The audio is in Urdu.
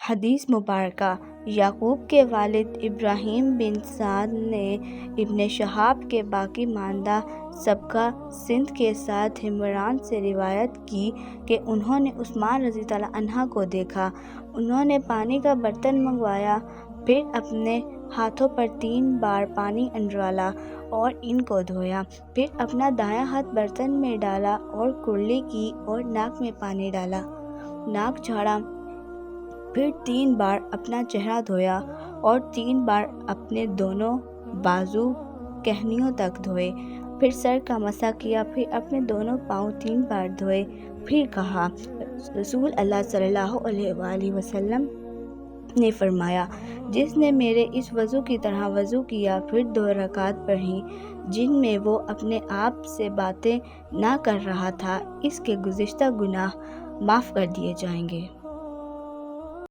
حدیث مبارکہ۔ یعقوب کے والد ابراہیم بن سعد نے ابن شہاب کے باقی ماندہ سابقہ سند کے ساتھ عمران سے روایت کی کہ انہوں نے عثمان رضی اللہ عنہ کو دیکھا۔ انہوں نے پانی کا برتن منگوایا، پھر اپنے ہاتھوں پر 3 بار پانی ڈالا اور ان کو دھویا، پھر اپنا دایاں ہاتھ برتن میں ڈالا اور کرلی کی اور ناک میں پانی ڈالا، ناک جھاڑا، پھر 3 بار اپنا چہرہ دھویا اور 3 بار اپنے دونوں بازو کہنیوں تک دھوئے، پھر سر کا مسح کیا، پھر اپنے دونوں پاؤں 3 بار دھوئے، پھر کہا، رسول اللہ صلی اللہ علیہ وآلہ وسلم نے فرمایا، جس نے میرے اس وضو کی طرح وضو کیا، پھر 2 رکعت پڑھیں جن میں وہ اپنے آپ سے باتیں نہ کر رہا تھا، اس کے گزشتہ گناہ معاف کر دیے جائیں گے۔